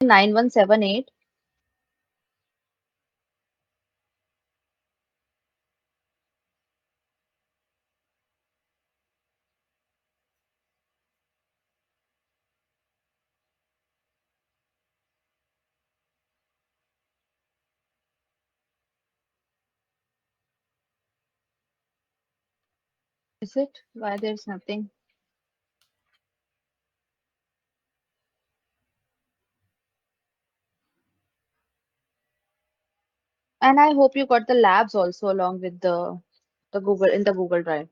9178. Is it? Why there's nothing? And I hope you got the labs also along with the Google in the Google Drive.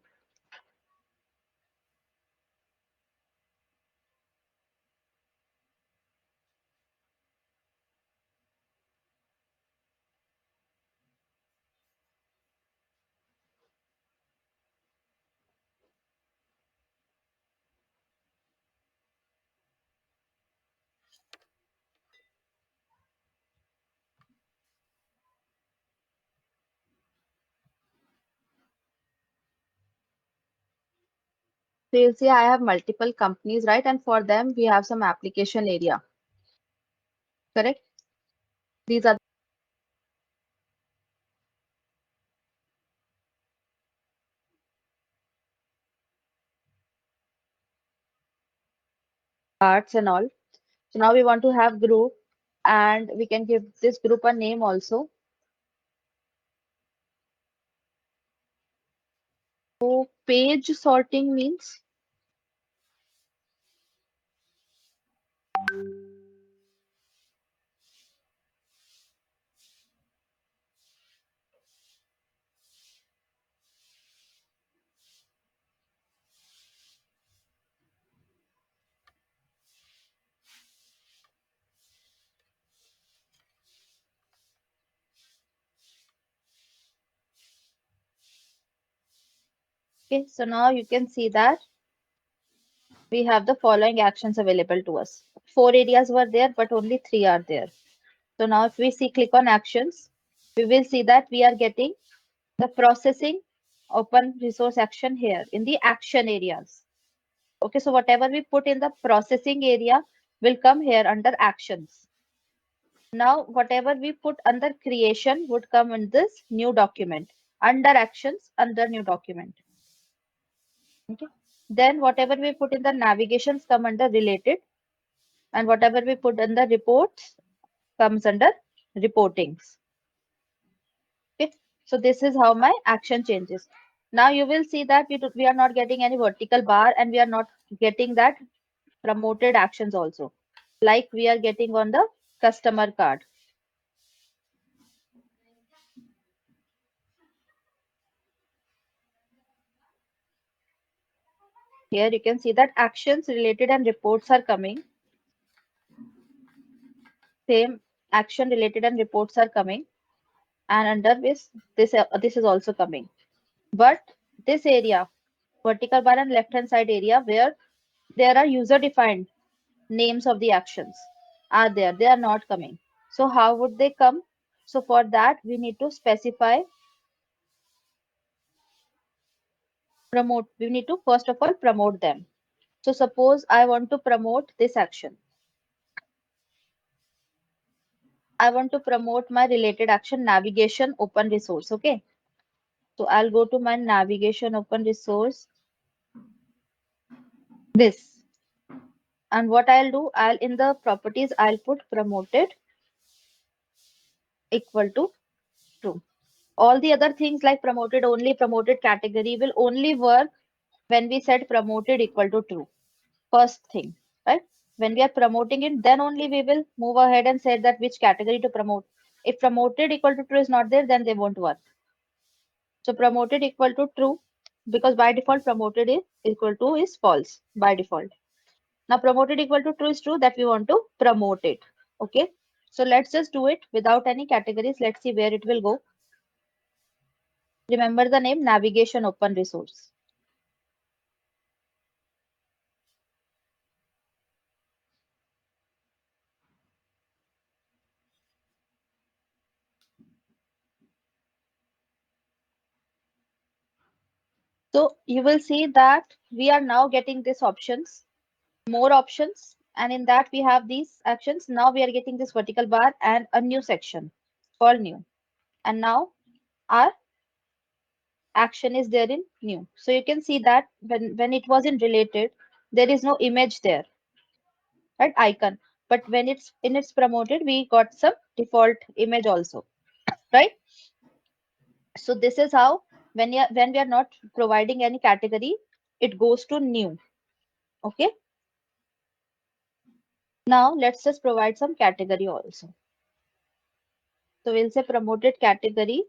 So you'll see I have multiple companies, right? And for them, we have some application area, correct? These are parts and all. So now we want to have group and we can give this group a name also. So page sorting means, okay, so now you can see that we have the following actions available to us. Four areas were there, but only three are there. So now if we see, click on actions, we will see that we are getting the processing open resource action here in the action areas. Okay, so whatever we put in the processing area will come here under actions. Now, whatever we put under creation would come in this new document, under actions, under new document. Okay. Then whatever we put in the navigations come under related, and whatever we put in the reports comes under reportings. Okay. So this is how my action changes. Now you will see that we are not getting any vertical bar and we are not getting that promoted actions also, like we are getting on the customer card. Here you can see that actions related and reports are coming. Same action related and reports are coming, and under this is also coming. But this area, vertical bar and left hand side area where there are user defined names of the actions are there. They are not coming. So how would they come? So for that we need to specify promote. We need to first of all promote them. So suppose I want to promote this action. I want to promote my related action navigation open resource. Okay. So I'll go to my navigation open resource, this. And what I'll do, I'll in the properties, I'll put promoted equal to true. All the other things like promoted only, promoted category will only work when we set promoted equal to true. First thing, right? When we are promoting it, then only we will move ahead and say that which category to promote. If promoted equal to true is not there, then they won't work. So promoted equal to true, because by default promoted is equal to is false by default. Now promoted equal to true is true that we want to promote it. Okay. So let's just do it without any categories. Let's see where it will go. Remember the name navigation open resource. So you will see that we are now getting these options, more options, And in that we have these actions. Now we are getting this vertical bar and a new section called new. And now our action is there in new. So you can see that when it was in related, there is no image there, right? Icon. But when it's in its promoted, we got some default image also, right? So this is how when we are not providing any category, it goes to new. Okay. Now let's just provide some category also. So we'll say promoted category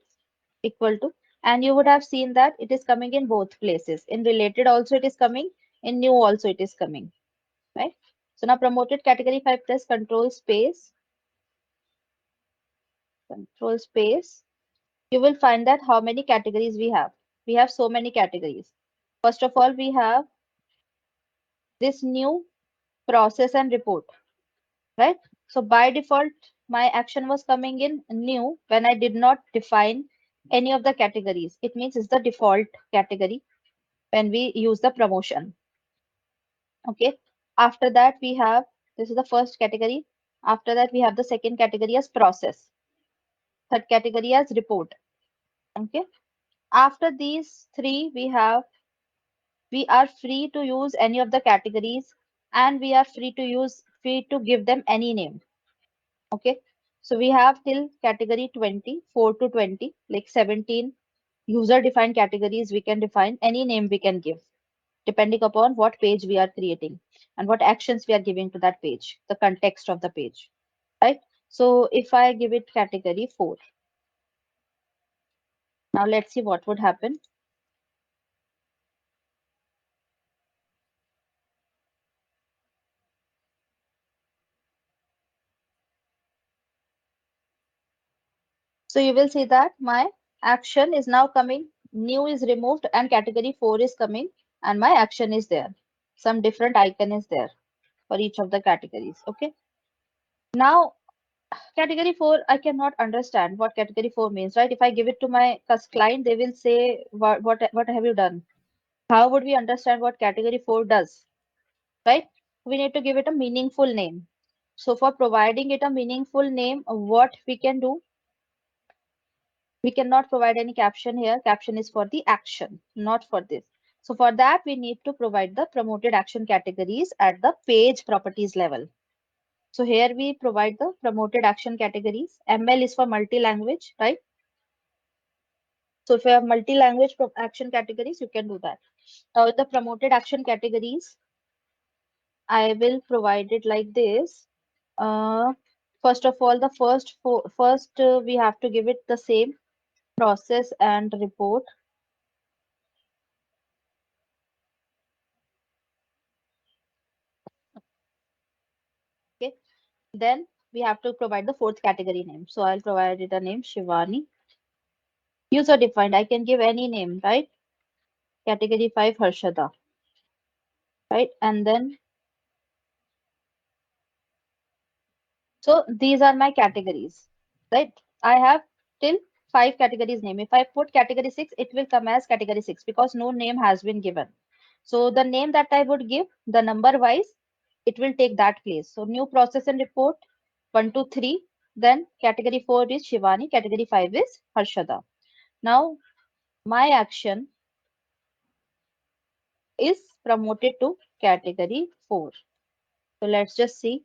equal to, and you would have seen that it is coming in both places. In related also it is coming, in new also it is coming, right? So now promoted category, if I press control space, you will find that how many categories we have. We have so many categories. First of all, we have this new process and report, right? So by default, my action was coming in new when I did not define any of the categories. It means it's the default category when we use the promotion. Okay. After that, we have this is the first category. After that, we have the second category as process, third category as report. Okay. After these three, we are free to use any of the categories and we are free to give them any name. Okay. So we have till category 20, 4 to 20, like 17 user defined categories we can define, any name we can give depending upon what page we are creating and what actions we are giving to that page, the context of the page, right? So if I give it category 4, now let's see what would happen. So you will see that my action is now coming, new is removed and category 4 is coming and my action is there. Some different icon is there for each of the categories. Okay. Now category 4, I cannot understand what category 4 means, right? If I give it to my client, they will say, what have you done? How would we understand what category 4 does, right? We need to give it a meaningful name. So for providing it a meaningful name, what we can do, we cannot provide any caption here. Caption is for the action, not for this. So for that, we need to provide the promoted action categories at the page properties level. So here we provide the promoted action categories. ML is for multi-language, right? So if you have multi-language action categories, you can do that. The promoted action categories, I will provide it like this. Uh, First of all, the first we have to give it the same process and report. Okay. Then we have to provide the fourth category name. So I'll provide it a name Shivani. User defined. I can give any name, right? Category 5 Harshada, right? And then so these are my categories, right? I have till 5 categories name. If I put category 6, it will come as category 6 because no name has been given. So the name that I would give, the number wise, it will take that place. So new process and report 1 to 3. Then category 4 is Shivani, category 5 is Harshada. Now my action is promoted to category 4. So let's just see.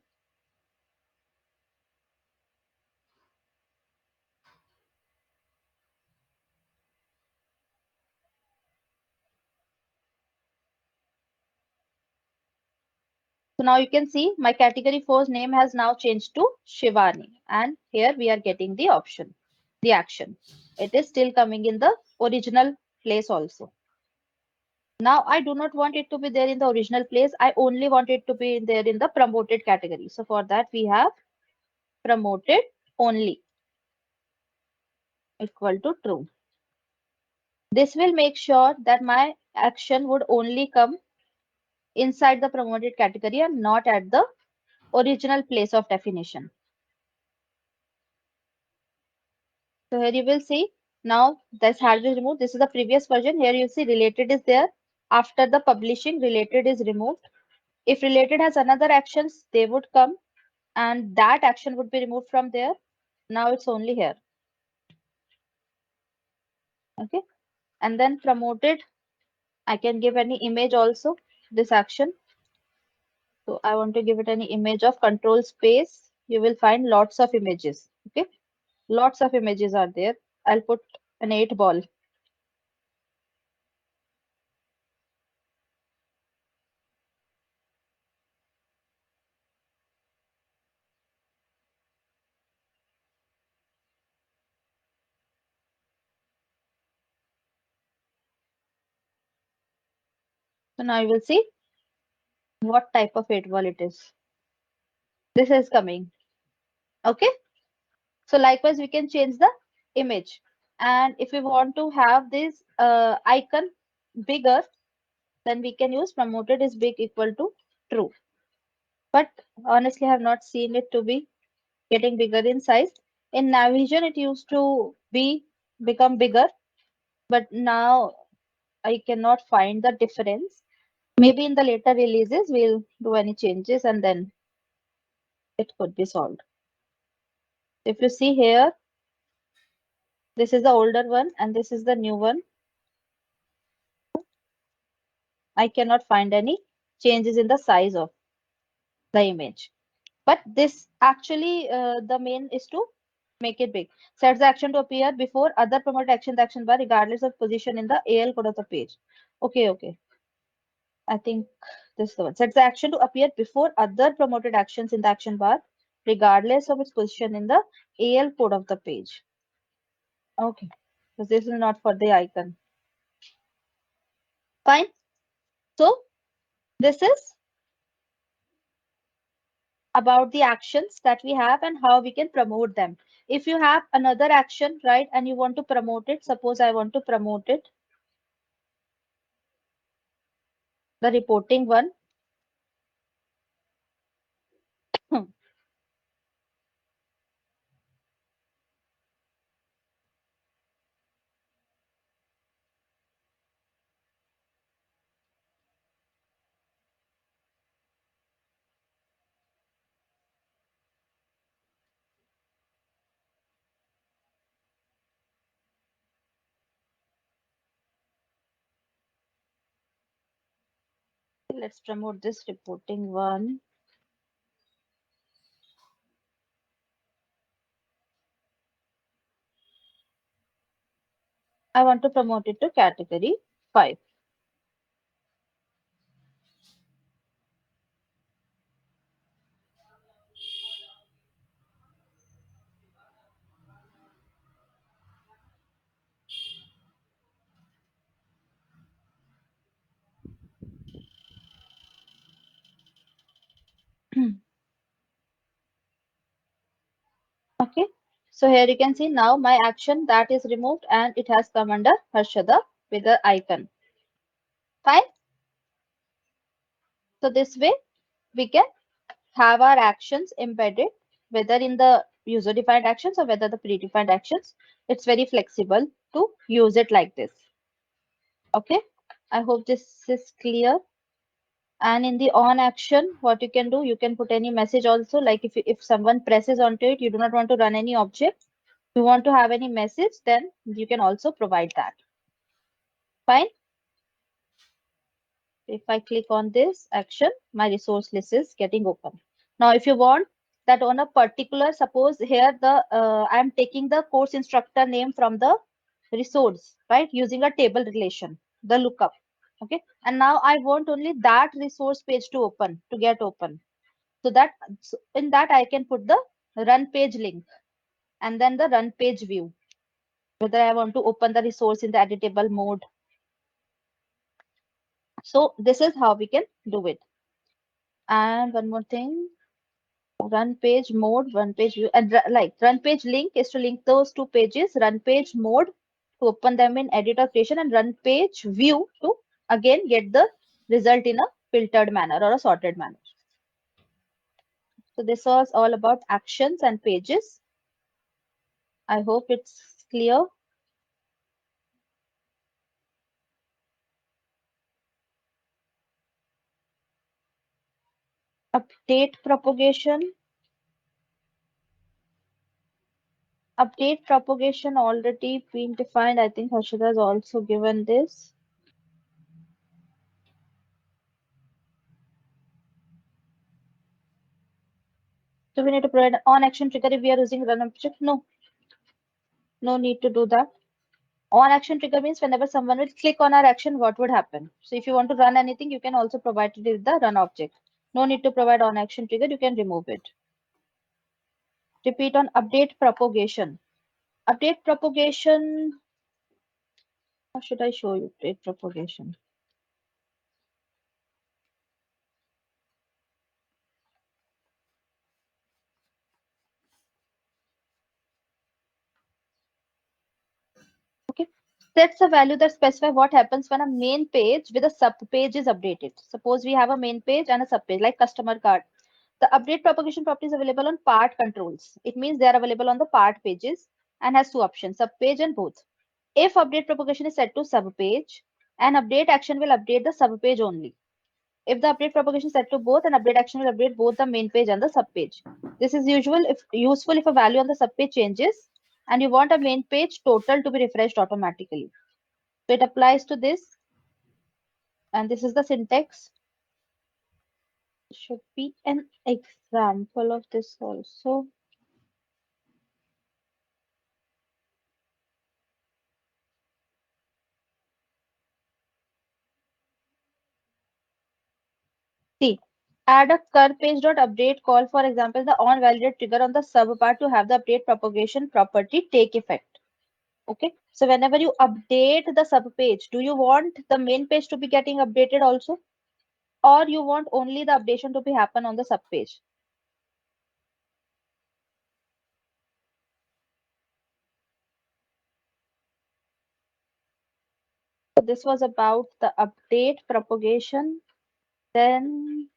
So now you can see my category 4's name has now changed to Shivani. And here we are getting the option, the action. It is still coming in the original place also. Now I do not want it to be there in the original place. I only want it to be there in the promoted category. So for that we have promoted only equal to true. This will make sure that my action would only come inside the promoted category and not at the original place of definition. So here you will see now this has been removed. This is the previous version. Here you see related is there. After the publishing, related is removed. If related has another actions, they would come and that action would be removed from there. Now it's only here. Okay. And then promoted, I can give any image also, this action. So I want to give it any image of control space. You will find lots of images. Okay. Lots of images are there. I'll put an 8 ball. So now you will see what type of 8 ball it is. This is coming. Okay. So likewise, we can change the image. And if we want to have this icon bigger, then we can use promoted is big equal to true. But honestly, I have not seen it to be getting bigger in size. In Navision, it used to be become bigger, but now I cannot find the difference. Maybe in the later releases, we'll do any changes and then it could be solved. If you see here, this is the older one and this is the new one. I cannot find any changes in the size of the image. But this actually, the main is to make it big. Sets the action to appear before other promoted action, the action bar, regardless of position in the AL code of the page. Okay, okay. I think this is the one. Sets the action to appear before other promoted actions in the action bar, regardless of its position in the AL code of the page. Okay. So this is not for the icon. Fine. So this is about the actions that we have and how we can promote them. If you have another action, right, and you want to promote it, suppose I want to promote it, the reporting one. Let's promote this reporting one. I want to promote it to category 5. Okay. So here you can see now my action that is removed and it has come under Harshada with the icon. Fine. So this way we can have our actions embedded, whether in the user defined actions or whether the predefined actions. It's very flexible to use it like this. Okay. I hope this is clear. And in the on action, what you can do, you can put any message also. Like if someone presses onto it, you do not want to run any object, you want to have any message, then you can also provide that. Fine. If I click on this action, my resource list is getting open. Now, if you want that on a particular, suppose here I am taking the course instructor name from the resource, right? Using a table relation, the lookup. Okay. And now I want only that resource page to get open. So in that I can put the run page link and then the run page view, whether I want to open the resource in the editable mode. So this is how we can do it. And one more thing, run page mode, run page view, and like run page link is to link those two pages, run page mode to open them in editor creation, and run page view to again get the result in a filtered manner or a sorted manner. So this was all about actions and pages. I hope it's clear. Update propagation. Update propagation already been defined. I think Harshada has also given this. Do we need to provide on action trigger if we are using run object? No, no need to do that. On action trigger means whenever someone will click on our action, what would happen? So if you want to run anything, you can also provide it with the run object. No need to provide on action trigger, you can remove it. Repeat on update propagation. Update propagation, how should I show you update propagation? Okay. Sets a value that specify what happens when a main page with a sub page is updated. Suppose we have a main page and a sub page like customer card. The update propagation property is available on part controls. It means they are available on the part pages and has two options, sub page and both. If update propagation is set to sub page, an update action will update the sub page only. If the update propagation is set to both, an update action will update both the main page and the sub page. This is useful if a value on the sub page changes and you want a main page total to be refreshed automatically. So it applies to this, and this is the syntax. Should be an example of this also. See, add a cur page.update call, for example, the on validate trigger on the sub part to have the update propagation property take effect. Okay, so whenever you update the sub page, do you want the main page to be getting updated also, or you want only the updation to be happen on the sub page? So this was about the update propagation. Then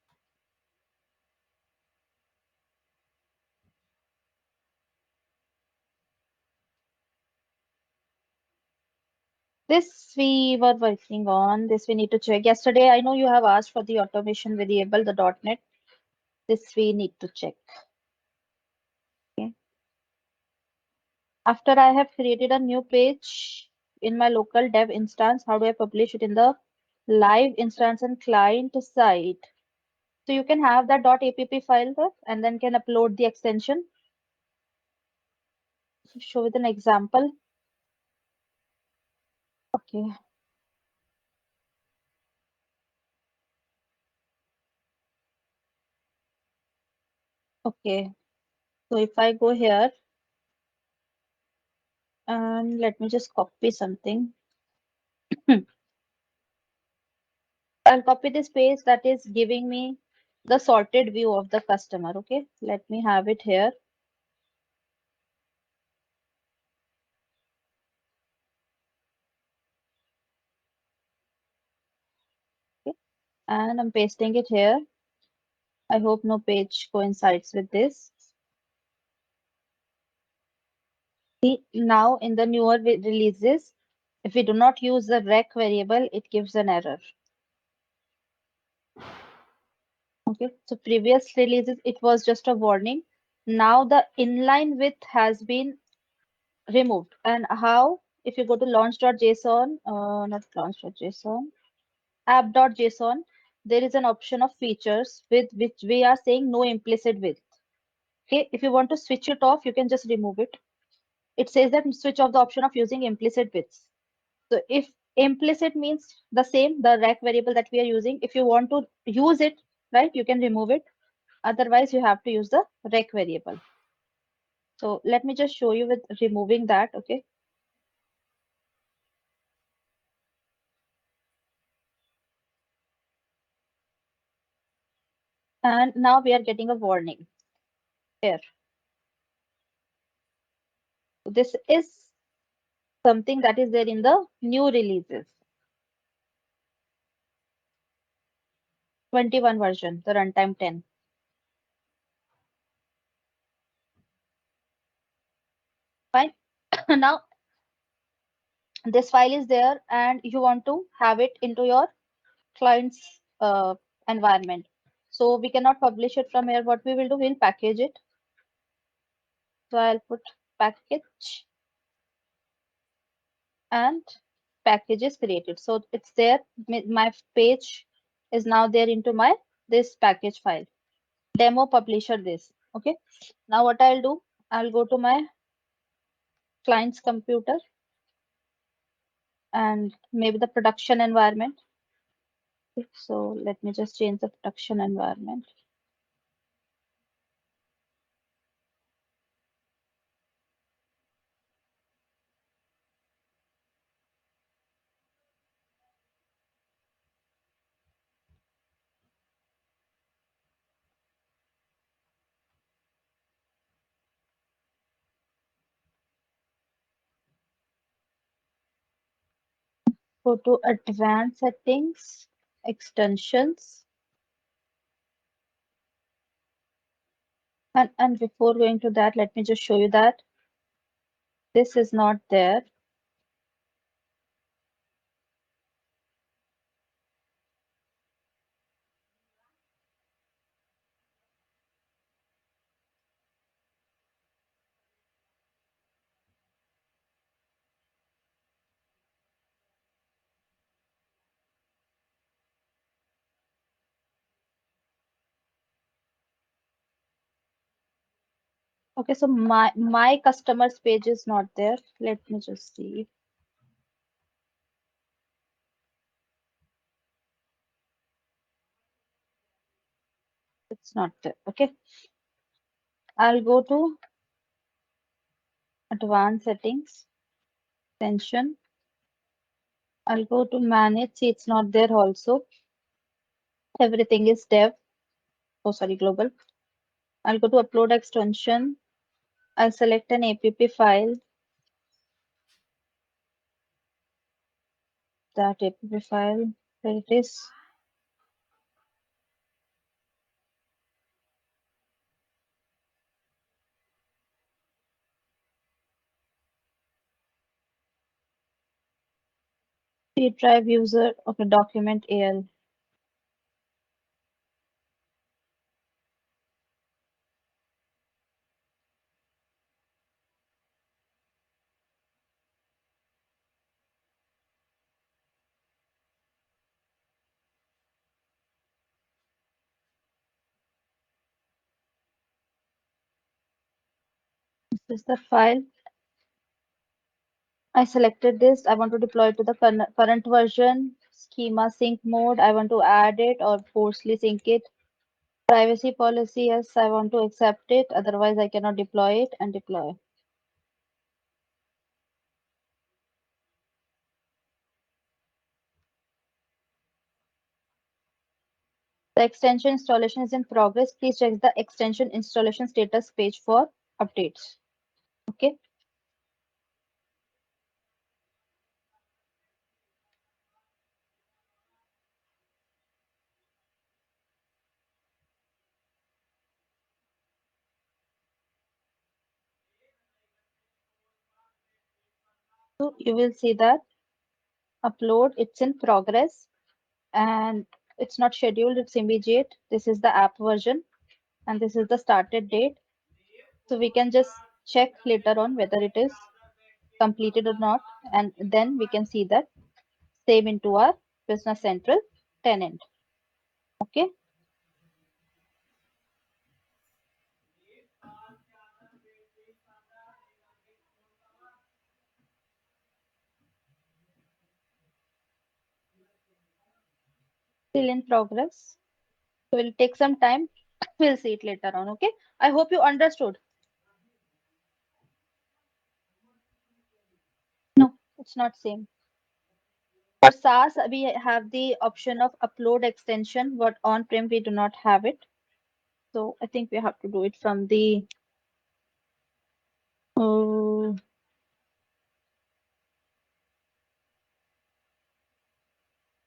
this we were working on. This we need to check. Yesterday, I know you have asked for the automation variable, the .NET. This we need to check. Okay. After I have created a new page in my local dev instance, how do I publish it in the live instance and client side? So you can have that .app file there and then can upload the extension. So show with an example. Okay. Okay. So if I go here and let me just copy something. I'll copy this page that is giving me the sorted view of the customer. Okay. Let me have it here. Okay. And I'm pasting it here. I hope no page coincides with this. See, now in the newer releases, if we do not use the rec variable, it gives an error. Okay, so previous releases, it was just a warning. Now the inline width has been removed. And how? If you go to launch.json, not launch.json, app.json, there is an option of features with which we are saying no implicit width. Okay, if you want to switch it off, you can just remove it. It says that switch off the option of using implicit widths. So if implicit means the same, the rec variable that we are using, if you want to use it, right, you can remove it. Otherwise, you have to use the rec variable. So let me just show you with removing that, okay? And now we are getting a warning here. So this is something that is there in the new releases. 21 version, the runtime 10. Fine. Now this file is there and you want to have it into your client's environment. So we cannot publish it from here. What we will do, we'll package it. So I'll put package and package is created. So it's there. My page is now there into my this package file. Demo publisher this. Okay. Now what I'll do, I'll go to my client's computer and maybe the production environment. So let me just change the production environment. Go to advanced settings, extensions. And before going to that, let me just show you that this is not there. Okay, so my customers page is not there. Let me just see. It's not there. Okay. I'll go to advanced settings, extension. I'll go to manage. See, it's not there also. Everything is dev. Oh, sorry, global. I'll go to upload extension. I'll select an app file. That app file. There it is. C drive user. Okay, document AL. This is the file. I selected this. I want to deploy it to the current version. Schema sync mode. I want to add it or forcefully sync it. Privacy policy. Yes, I want to accept it. Otherwise, I cannot deploy it and deploy. The extension installation is in progress. Please check the extension installation status page for updates. Okay. So you will see that upload, it's in progress and it's not scheduled, it's immediate. This is the app version and this is the started date. So we can just check later on whether it is completed or not. And then we can see that save into our Business Central tenant. Okay. Still in progress. So we'll take some time. We'll see it later on. Okay. I hope you understood. No, it's not same. For SaaS, we have the option of upload extension, but on-prem we do not have it. So I think we have to do it from the uh,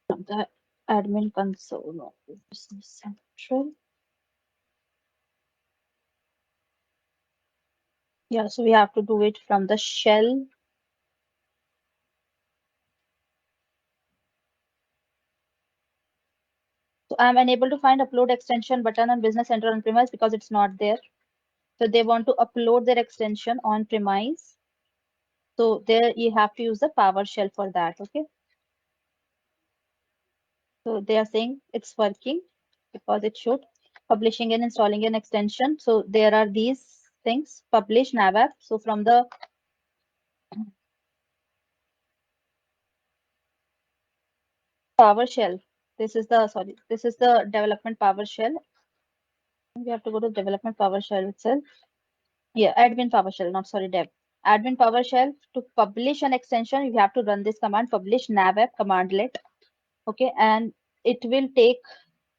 from the admin console of Business Central. Yeah, so we have to do it from the shell. So I'm unable to find upload extension button on Business Center on premise because it's not there. So they want to upload their extension on premise. So there you have to use the PowerShell for that. Okay. So they are saying it's working because it should publishing and installing an extension. So there are these things publish nav app. So from the PowerShell, this is the development PowerShell. We have to go to development PowerShell itself. Yeah, admin PowerShell, not sorry, dev. Admin PowerShell to publish an extension, you have to run this command publish nav app commandlet. Okay, and it will take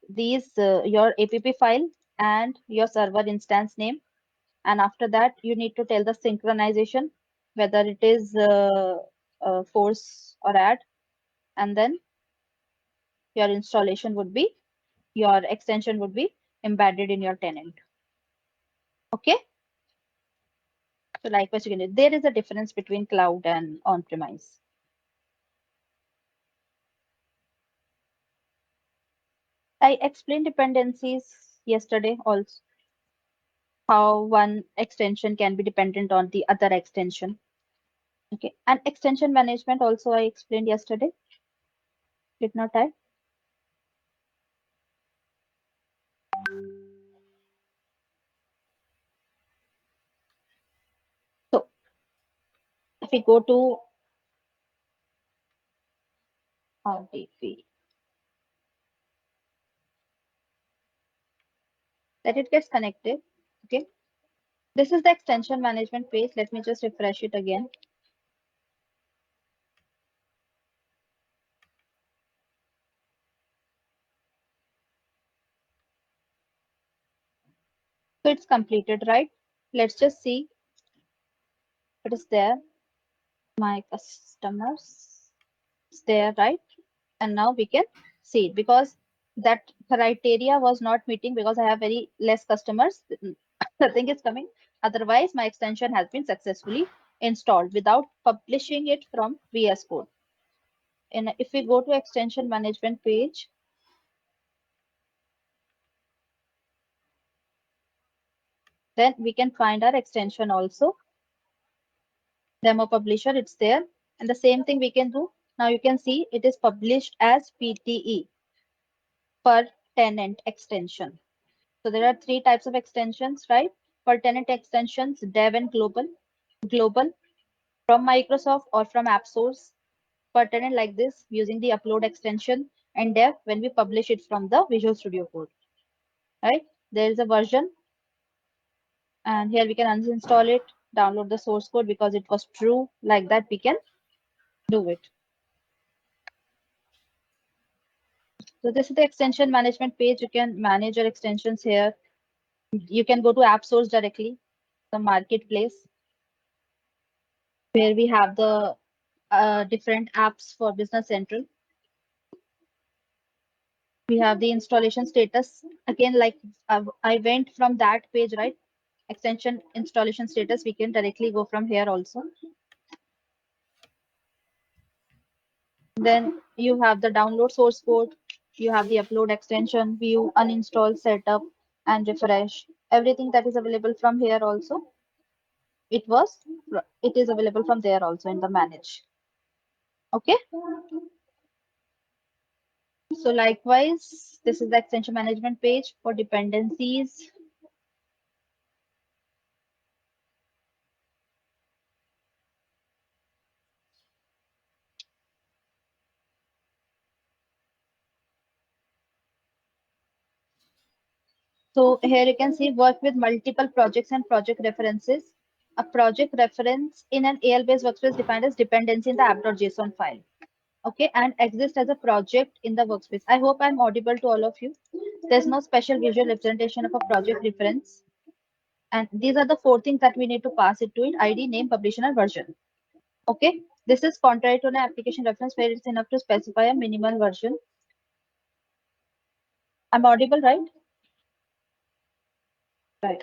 these your app file and your server instance name, and after that you need to tell the synchronization whether it is force or add, and then your installation would be your extension would be embedded in your tenant. Okay, so likewise you can do. There is a difference between cloud and on-premise. I explained dependencies yesterday also, how one extension can be dependent on the other extension. Okay, and extension management also I explained yesterday. Did not I? So if we go to RDP, that it gets connected. Okay, this is the extension management page. Let me just refresh it again. So it's completed, right? Let's just see what is there. My customers, it's there, right? And now we can see it because that criteria was not meeting because I have very less customers. Nothing is coming. Otherwise, my extension has been successfully installed without publishing it from VS Code. And if we go to extension management page, then we can find our extension also. Demo publisher, it's there. And the same thing we can do. Now you can see it is published as PTE, per tenant extension. So there are three types of extensions, right? Per tenant extensions, dev and global. Global from Microsoft or from AppSource. Per tenant like this using the upload extension, and dev when we publish it from the Visual Studio Code, right? There is a version, and here we can uninstall it, download the source code because it was true. Like that we can do it. So this is the extension management page. You can manage your extensions here. You can go to AppSource directly, the marketplace, where we have the different apps for Business Central. We have the installation status. Again, like I went from that page, right? Extension installation status. We can directly go from here also. Then you have the download source code. You have the upload extension, view, uninstall, setup, and refresh. Everything that is available from here also. It was, it is available from there also in the manage. Okay. So likewise, this is the extension management page for dependencies. So here you can see work with multiple projects and project references. A project reference in an AL-based workspace defined as dependency in the app.json file. Okay, and exist as a project in the workspace. I hope I'm audible to all of you. There's no special visual representation of a project reference. And these are the four things that we need to pass it to it: ID, name, publisher, and version. Okay, this is contrary to an application reference where it's enough to specify a minimal version. I'm audible, right? Right.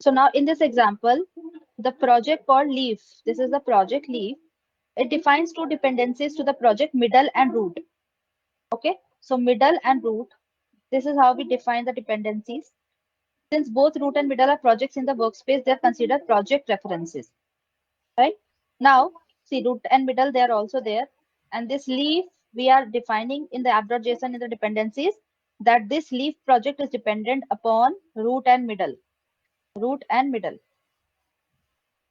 So now in this example, the project called Leaf, this is the project Leaf. It defines two dependencies to the project, middle and root. Okay, so middle and root. This is how we define the dependencies. Since both root and middle are projects in the workspace, they are considered project references. Right? Now, see root and middle, they are also there. And this leaf, we are defining in the app.json in the dependencies that this leaf project is dependent upon root and middle. Root and middle.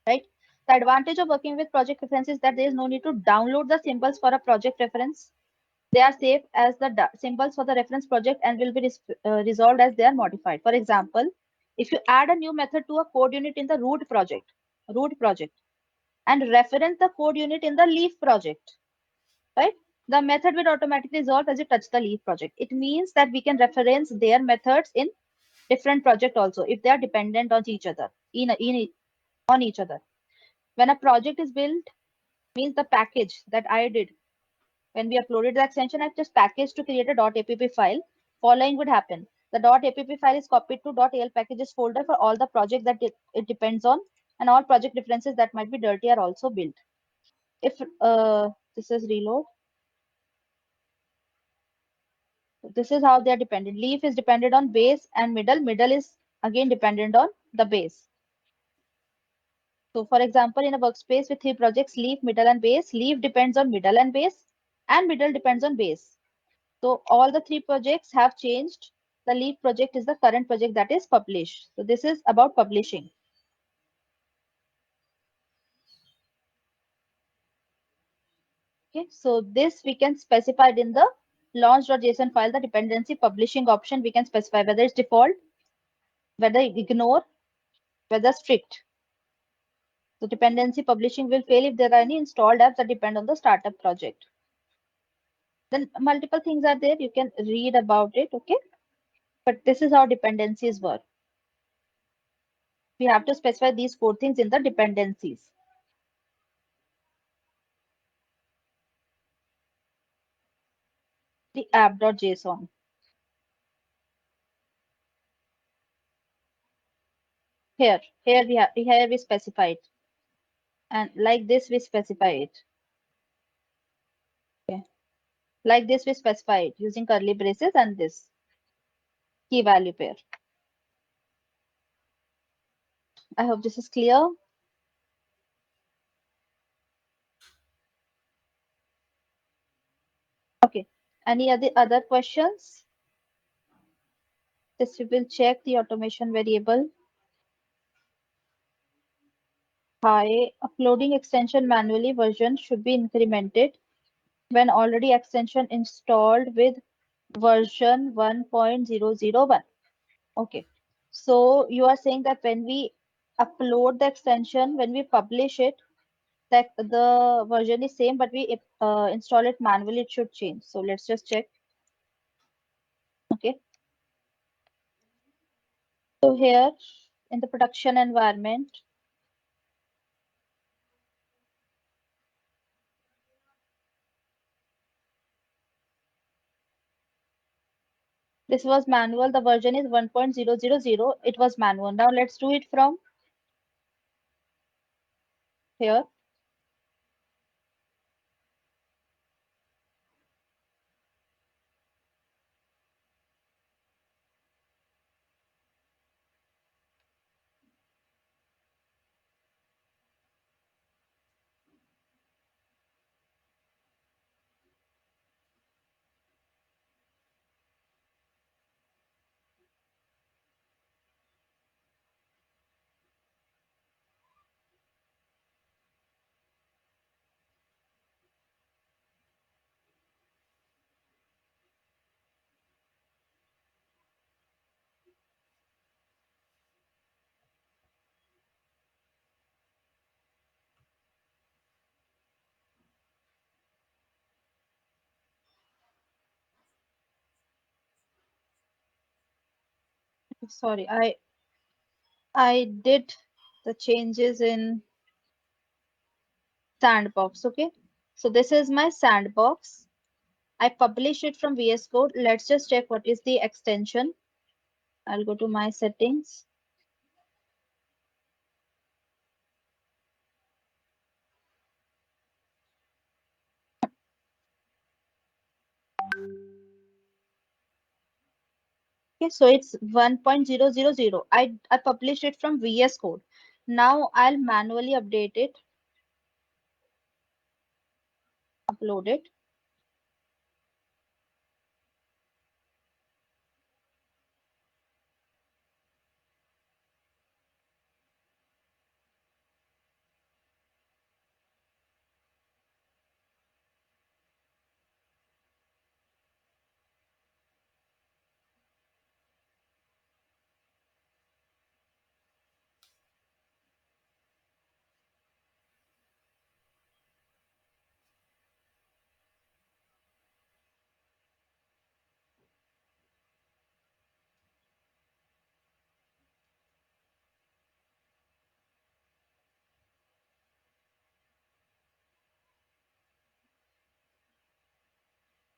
Right? The advantage of working with project references is that there is no need to download the symbols for a project reference. They are saved as the symbols for the reference project and will be resolved as they are modified. For example, if you add a new method to a code unit in the root project, and reference the code unit in the leaf project, right? The method will automatically resolve as you touch the leaf project. It means that we can reference their methods in different project also if they are dependent on each other, on each other. When a project is built, means the package that I did when we uploaded the extension, I've just packaged to create a .app file. Following would happen. The .app file is copied to .al packages folder for all the projects that it depends on, and all project references that might be dirty are also built. If this is reload, this is how they are dependent. Leaf is dependent on base and middle. Middle is again dependent on the base. So for example, in a workspace with 3 projects, leaf, middle, and base, leaf depends on middle and base, and middle depends on base. So all the 3 projects have changed. The leaf project is the current project that is published. So this is about publishing. Okay, so this we can specify it in the launch.json file, the dependency publishing option. We can specify whether it's default, whether ignore, whether strict. So dependency publishing will fail if there are any installed apps that depend on the startup project. Then multiple things are there. You can read about it. Okay. But this is how dependencies work. We have to specify these 4 things in the dependencies. The app.json. Here we specify it. And like this, we specify it. Okay. Like this, we specify it using curly braces and this key value pair. I hope this is clear. Okay. Any other questions? This we will check the automation variable. Hi, uploading extension manually version should be incremented when already extension installed with version 1.001. Okay. So you are saying that when we upload the extension, when we publish it, that the version is same, but we install it manually, it should change. So let's just check. Okay. So here in the production environment, this was manual. The version is 1.000. It was manual. Now let's do it from here. Sorry, I did the changes in sandbox. Okay. So this is my sandbox. I publish it from VS Code. Let's just check what is the extension. I'll go to my settings. Okay, so it's 1.000. I published it from VS Code. Now I'll manually update it, upload it.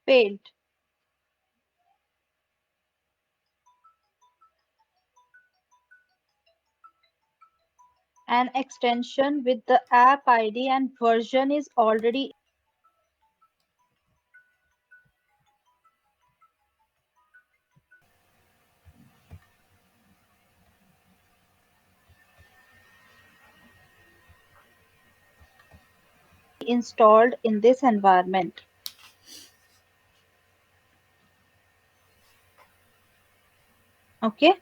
Failed. An extension with the app ID and version is already installed in this environment. Okay.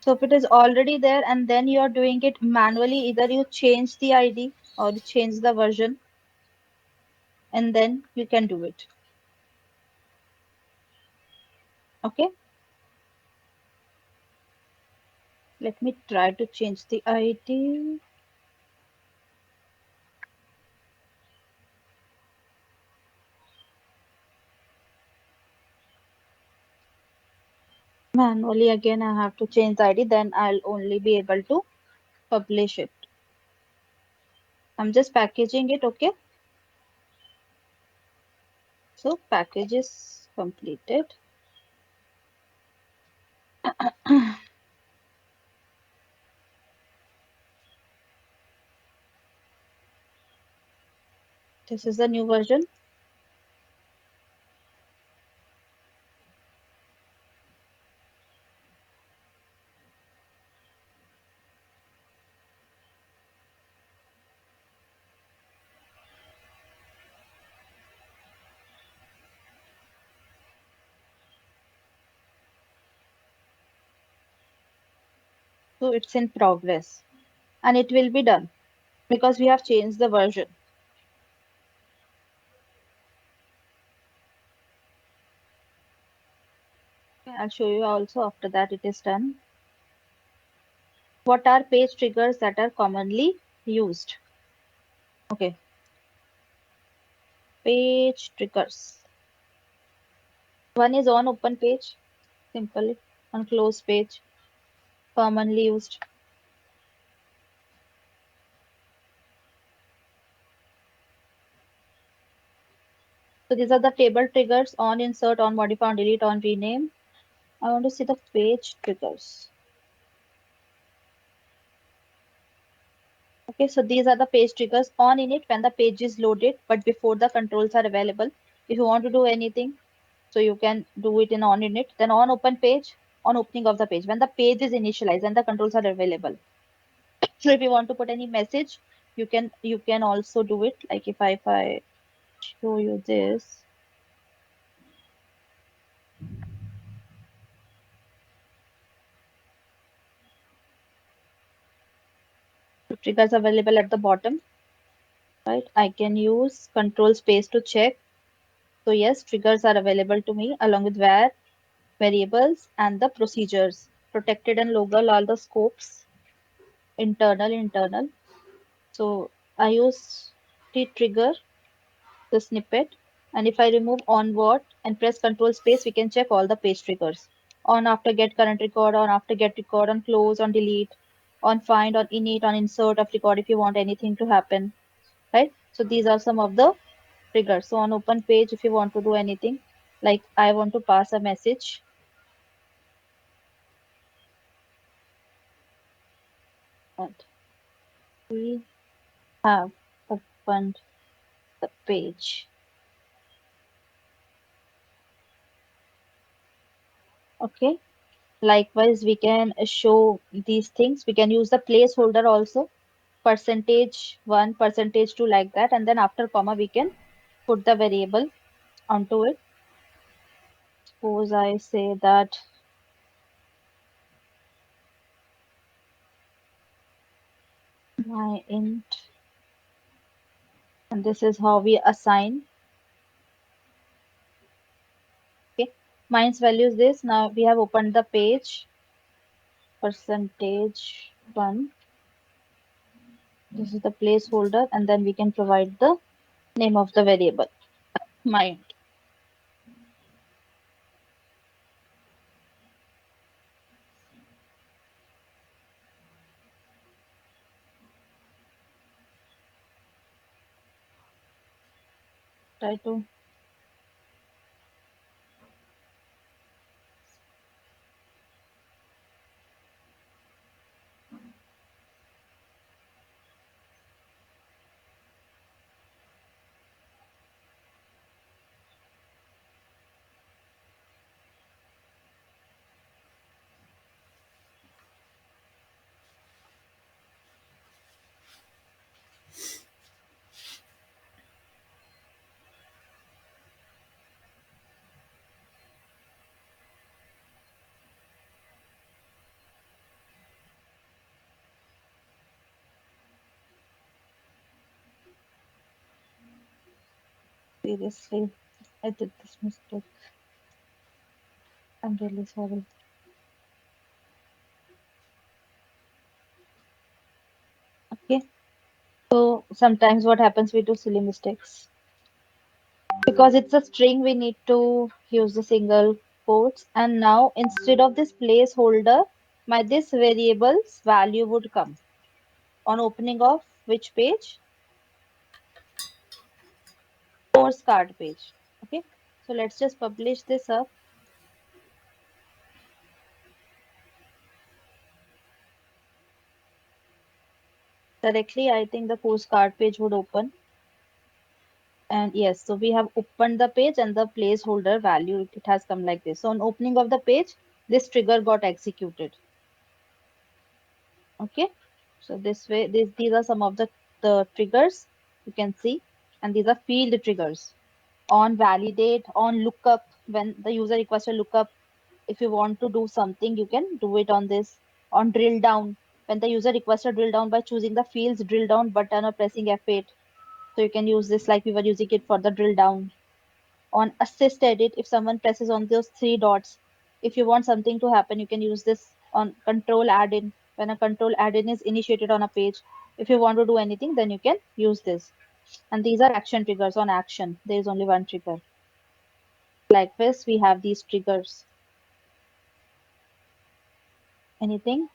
So if it is already there and then you're doing it manually, either you change the ID or you change the version and then you can do it. Okay. Let me try to change the ID. Manually again, I have to change the ID, then I'll only be able to publish it. I'm just packaging it, okay? So package is completed. This is the new version. So it's in progress and it will be done because we have changed the version. Okay, I'll show you also after that it is done. What are page triggers that are commonly used? Okay, page triggers. One is on open page, simple, on close page, commonly used. So these are the table triggers: on insert, on modify, on delete, on rename. I want to see the page triggers. Okay, so these are the page triggers: on init when the page is loaded, but before the controls are available. If you want to do anything, so you can do it in on init. Then on open page, on opening of the page, when the page is initialized and the controls are available. So if you want to put any message, you can also do it. Like if I show you this, the triggers available at the bottom, right? I can use control space to check. So yes, triggers are available to me along with where variables and the procedures. Protected and local are the scopes, internal. So I use the trigger, the snippet, and if I remove onward and press control space, we can check all the page triggers. On after get current record, on after get record, on close, on delete, on find, on init, on insert of record if you want anything to happen, right? So these are some of the triggers. So on open page, if you want to do anything, like I want to pass a message, and we have opened the page. Okay. Likewise, we can show these things. We can use the placeholder also, percentage one, percentage two, like that. And then after comma, we can put the variable onto it. Suppose I say that my int, and this is how we assign. Okay. Mine's value is this. Now we have opened the page, percentage one. This is the placeholder, and then we can provide the name of the variable. My try to seriously. I did this mistake. I'm really sorry. Okay. So sometimes what happens, we do silly mistakes. Because it's a string, we need to use the single quotes. And now instead of this placeholder, my this variable's value would come on opening of which page? Course card page. Okay. So let's just publish this up directly. I think the course card page would open. And yes, so we have opened the page and the placeholder value, it has come like this. So on opening of the page, this trigger got executed. Okay. So this way, these are some of the triggers you can see, and these are field triggers. On validate, on lookup, when the user requests a lookup, if you want to do something, you can do it on this. On drill down, when the user requests a drill down by choosing the fields drill down button or pressing F8. So you can use this like we were using it for the drill down. On assist edit, if someone presses on those three dots, if you want something to happen, you can use this. On control add-in, when a control add-in is initiated on a page, if you want to do anything, then you can use this. And these are action triggers. On action, there is only one trigger. Like this, we have these triggers. Anything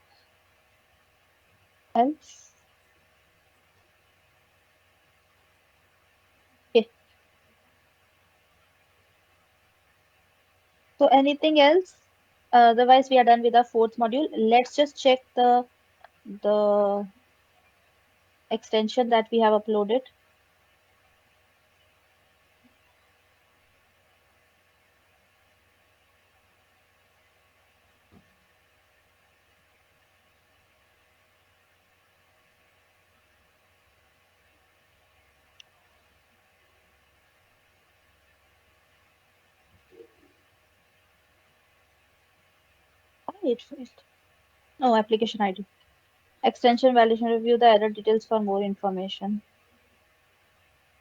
else? Okay. So anything else? Otherwise, we are done with the fourth module. Let's just check the extension that we have uploaded. Oh, it failed. No, application ID. Extension validation, review the error details for more information.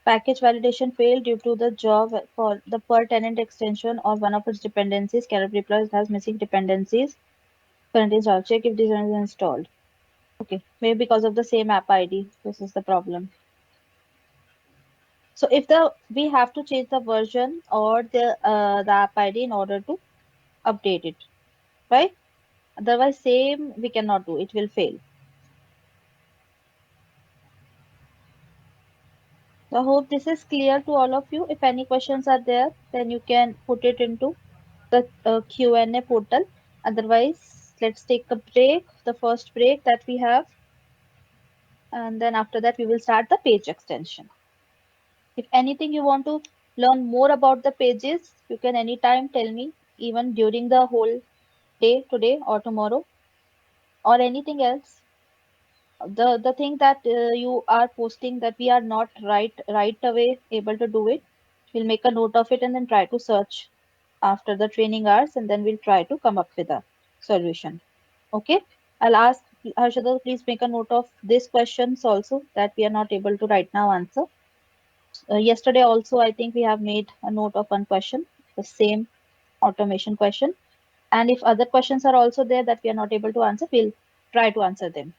Package validation failed due to the job for the per tenant extension or one of its dependencies cannot be deployed, it has missing dependencies. Currently installed. Check if this one is installed. Okay, maybe because of the same app ID. This is the problem. So if we have to change the version or the app ID in order to update it, right? Otherwise, same we cannot do. It will fail. So I hope this is clear to all of you. If any questions are there, then you can put it into the Q&A portal. Otherwise, let's take a break, the first break that we have, and then after that we will start the page extension. If anything you want to learn more about the pages, you can anytime tell me, even during the whole day today or tomorrow or anything else. The thing that you are posting that we are not right away able to do it, we'll make a note of it and then try to search after the training hours, and then we'll try to come up with a solution. Okay, I'll ask Harshada, please make a note of these questions also that we are not able to right now answer. Yesterday also, I think we have made a note of one question, the same automation question. And if other questions are also there that we are not able to answer, we'll try to answer them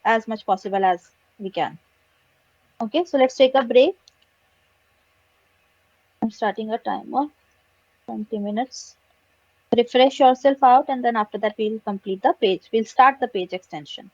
as much possible as we can. Okay, so let's take a break. I'm starting a timer, 20 minutes. Refresh yourself out, and then after that, we'll complete the page. We'll start the page extension.